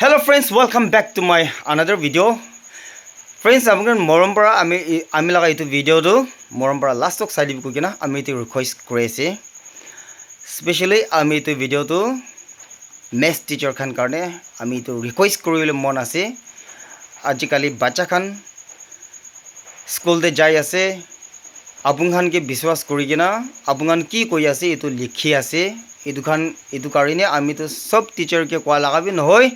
Hello friends, welcome back to my another video. Friends, আপোনালোকৰ মৰম পৰা আমি লগা এইটো ভিডিঅ'টো মৰম পৰা লাষ্টক চাই দিব কিনা আমি এইটো ৰিকুৱেষ্ট কৰি আছে। স্পেশালি আমি এইটো ভিডিঅ'টো মেথছ টিচাৰ খান কাৰণে আমি এইটো ৰিকুৱেষ্ট কৰিবলৈ মন আছে। আজিকালি বাচ্চা খান স্কুলতে যাই আছে, আপোনালোকে বিশ্বাস কৰি কিনা আপোনালোকে কি কৈ আছে এইটো লিখি আছে। এইটো কাৰণে আমিতো সব টিচাৰকে কোৱা লগাবি নহয়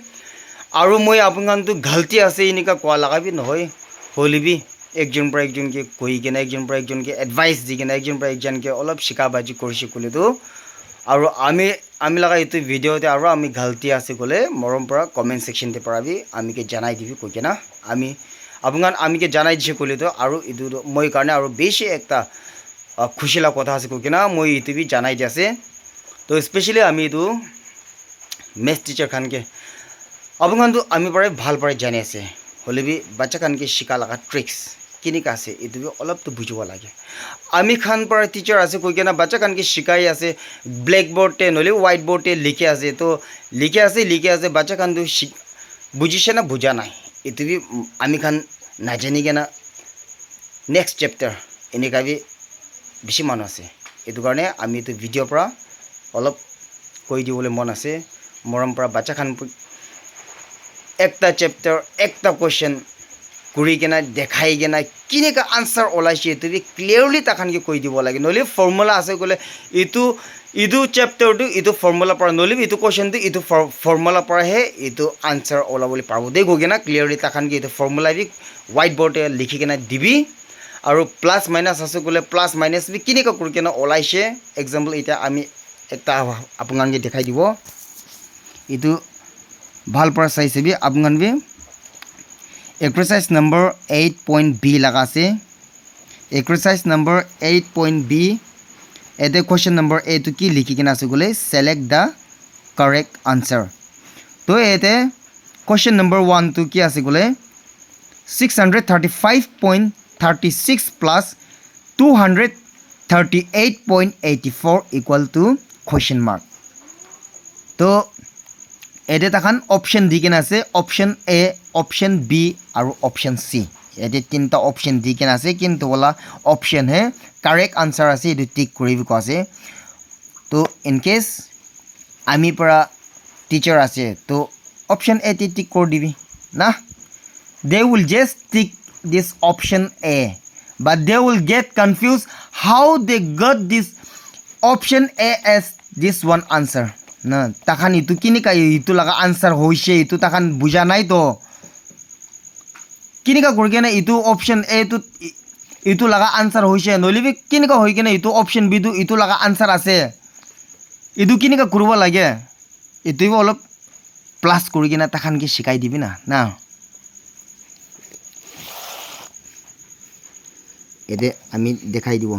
আৰু মই আপোনালোকক গলতি আছে এনেকা কোৱা লগাবি নহয়। হলিবি একজন পৰা একজনকে কৈ কিনা একজন পৰা একজনকে এডভাইচ দি কিনা একজন পৰা একজনকে অলপ শিকাবাজি কৰিছে ক'লেতো আৰু আমি লগা এইটো ভিডিঅ'তে আৰু আমি গলতি আছে ক'লে মৰম পৰা কমেণ্ট ছেকশ্যনতে পৰাবি আমিকে জনাই দিবি কৈ কিনা আমিকে জনাই দিছে ক'লেতো আৰু এইটো মই কাৰণে আৰু বেছি একটা খুশি লগা কথা আছে কৈ কিনা মই এইটো বি জনাই দি আছে। তো স্পেশালি আমি এইটো মেথছ টিচাৰ খানকে আপোনালোকে আমি পৰাই ভাল পৰাই জানি আছে হলিবি বাচ্চা খানকে শিকা লগা ট্ৰিক্স কেনেকা আছে এইটো অলপতো বুজিব লাগে। আমি খান পৰা টিচাৰ আছে কৈ কিনা বাচ্চা খানকে শিকাই আছে, ব্লেক বোৰ্ডতে নহ'লে হোৱাইট বোৰ্ডতে লিখি আছে। তো লিখি আছে বাচ্চা খানটো বুজিছে না বুজা নাই এইটো বি আমি খান নাজানি কিনা নেক্সট চেপ্টাৰ এনেকা বি বেছি মানুহ আছে। এইটো কাৰণে আমি এইটো ভিডিঅ'ৰ পৰা অলপ কৈ দিবলৈ মন আছে। মৰম পৰা বাচ্চা খান একটা চেপ্টাৰ একটা কুৱেশ্যন কৰি কিনা দেখাই কিনা কেনেকা আনচাৰ ওলাইছে এইটো ক্লিয়াৰলি তাখানকে কৈ দিব লাগে। নহ'লে ফৰ্মুলা আছে ক'লে এইটো চেপ্টাৰটো এইটো ফৰ্মুলাৰ পৰা নহ'লে এইটো কুৱেশ্যনটো এইটো ফৰ্মুলাৰ পৰাহে এইটো আনচাৰ ওলাবলৈ পাব দেই গৈ কিনা ক্লিয়াৰলি তাখানকে এইটো ফৰ্মুলা বি হোৱাইট বৰ্ডে লিখি কিনা দিবি আৰু প্লাছ মাইনাছ আছে ক'লে প্লাছ মাইনাছ বি কেনেকা কৰি কিনা ওলাইছে। এক্সাম্পল এতিয়া আমি এটা আপোনালোকে দেখাই দিব এইটো ভাল পৰা চাইছে বি আপোনালোকে এক্সাৰচাইজ নম্বৰ 8.b লগা আছে। এক্সাৰচাইজ নম্বৰ 8.b এতে কুৱেশ্যন নম্বৰ এইটো কি লিখি কিনা আছে ক'লে সেলেক্ট দ্য কাৰেক্ট আনচাৰ। তো এতে কুৱেশ্যন নম্বৰ 1 টো কি আছে ক'লে 635.36 plus 238.84 equal to question mark. তো এতে তাখান অপশ্যন দি কিনে আছে, অপশ্যন এ, অপশ্যন বি আৰু অপশ্যন চি। এতে তিনিটা অপশ্যন দি কিনে আছে কিন্তু ওলা অপশ্যন হে কাৰেক্ট আনচাৰ আছে এইটো টিক কৰিব কোৱা আছে। তো ইন কেছ আমি পৰা টিচাৰ আছে তো অপশ্যন এ টিক কৰি দিবি না। They will just tick this option A but they will get confuse how they got this option A as this one answer না। তাখান এইটো কেনেকা এইটো লগা আনচাৰ হৈছে এইটো তাখান বুজা নাই তো কেনেকা কৰি কিনে এইটো অপশ্যন এইটো লগা আনচাৰ হৈছে নহ'লে কেনেকা হৈ কিনে এইটো অপশ্যন বিটো এইটো লগা আনচাৰ আছে এইটো কেনেকা কৰিব লাগে এইটো অলপ প্লাছ কৰি কিনে তাখানকে শিকাই দিবি না। এতে আমি দেখাই দিব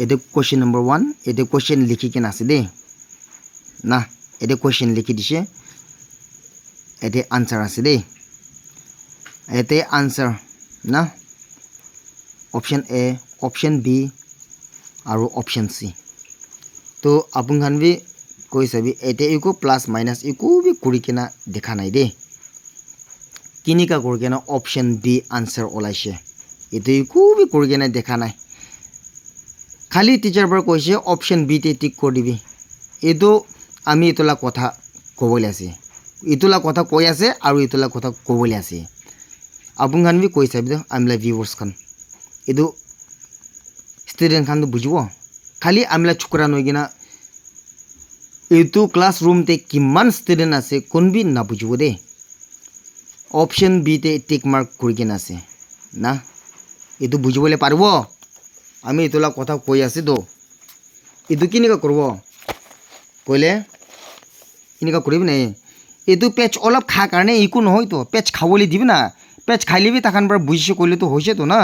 এতে কুৱেশ্যন নম্বৰ 1 এতে কুৱেশ্যন লিখি কিনে আছে দেই না। এতে কুৱেশ্যন লিখি দিছে, এতে আনচাৰ আছে দেই, এতে আনচাৰ না অপশ্যন এ, অপশ্যন বি আৰু অপশ্যন চি। তো আপোনাখান বি কৈ চাবি এতে একো প্লাছ মাইনাছ একো বি কৰি কিনে দেখা নাই দেই কেনেকা কৰি কিনে অপশ্যন বি আনচাৰ ওলাইছে এইটো একো বি কৰি কিনে দেখা নাই। খালি টিচাৰ পৰা কৈছে অপশ্যন বিতে টিক কৰি দিবি। এইটো আমি এইটোলা কথা ক'বলৈ আছে, এইটোলা কথা কৈ আছে আৰু এইটোলা কথা ক'বলৈ আছে। আপোনাখান বি কৈ চাবি আমলা ভিউৱাৰ্ছ খান এইটো ষ্টুডেণ্ট খানটো বুজিব। খালি আমলা চুকৰা নৈ কিনা এইটো ক্লাছ ৰুমতে কিমান ষ্টুডেণ্ট আছে কোন বি নাবুজিব দেই। অপশ্যন বিতে টিক মাৰ্ক কৰি কিনে আছে না, এইটো বুজিবলৈ পাৰিব। আমি এইটোলা কথা কৈ আছোঁ তো এইটো কেনেকা কৰিব কৈলে এনেকা কৰিবি নাই। এইটো পেজ অলপ খা কাৰণে একো নহয়তো, পেজ খাবলৈ দিবি না। পেজ খাই লিবি তাখান পৰা বুজিছে কৰিলেতো হৈছেতো না,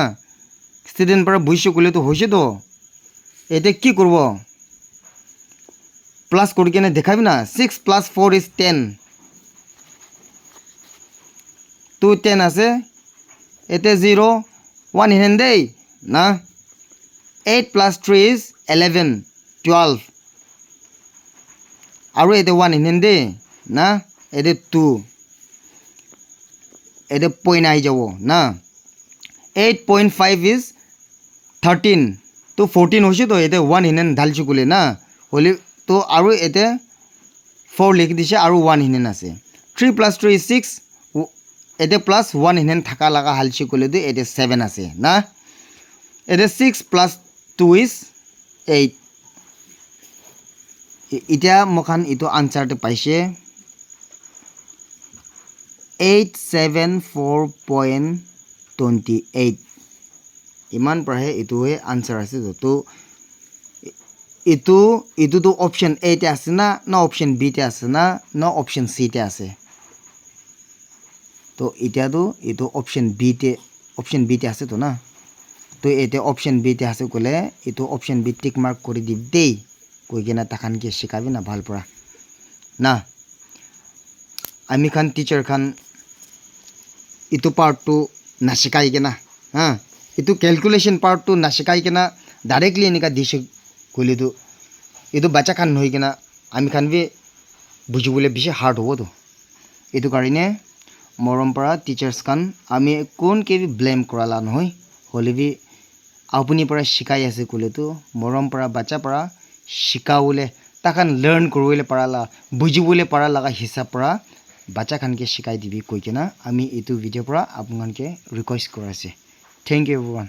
ষ্টুডেণ্ট পৰা বুজিছে কৰিলেতো হৈছেতো। এতিয়া কি কৰিব প্লাছ কৰি কিনে দেখাবি না। 6 + 4 = 10 তো 10 আছে এতে 0 1 হেন দেই না। 8 + 3 = 11 12 আৰু এতে 1 হিনেন দে না এতে 2 এতে পইণ্ট আহি যাব না 8.5 is 13 তো 14 হৈছে তো এতে 1 হিনেন ঢালছো কলে না হলে তো আৰু এতে 4 লিখি দিছে আৰু 1 হিনেন আছে 3 plus 3 is 6 এতে প্লাস 1 হিনেন থাকা লাগা হালছি কলে তো এতে 7 আছে না এতে 6 plus 2 is 8 ইটা মখান ইটো আনসারতে পাইছে 874.28 ইমান পঢ়ে ইটো হে আনসার আছে তো ইটো তো অপশন এ তে আছে না না অপশন বি তে আছে না না অপশন সি তে আছে তো এটা তো ইটো অপশন বি তে আছে তো না তো এতে অপশন বি তে আছে কলে ইটো অপশন বি টিক মার্ক করে দি দেই কই কেনা তাখান কে শিখাবি না ভাল পড়া না আমি খান টিচার খান ইটো পার্ট টু না শিখাই কেনা হ্যাঁ ইটো ক্যালকুলেশন পার্ট টু না শিখাই কেনা ডাইরেক্টলি এনেকা দিছে কইলে তো ইটো বাচ্চা খান হই কেনা আমি খান বি বুঝিবলে বেশি হার্ড হবো তো ইটো কারণে মরম পড়া টিচার্স খান আমি কোন কে বি ব্লেম কৰালা নহয় হলে বি আপুনি পড়া শিকাই আছে কলে তো মরম পড়া বাচ্চা পড়া শিকাবলে তাখান লার্ন করবলে পারালা বুঝিবলে পারা লাগা হিসাব পড়া বাচ্চা খানকে শিকাই দিবি কই কেনা আমি এইটো ভিডিও পড়া আপোনানকে রিকোয়েস্ট কৰাছে থ্যাংক ইউ এভৰিওয়ান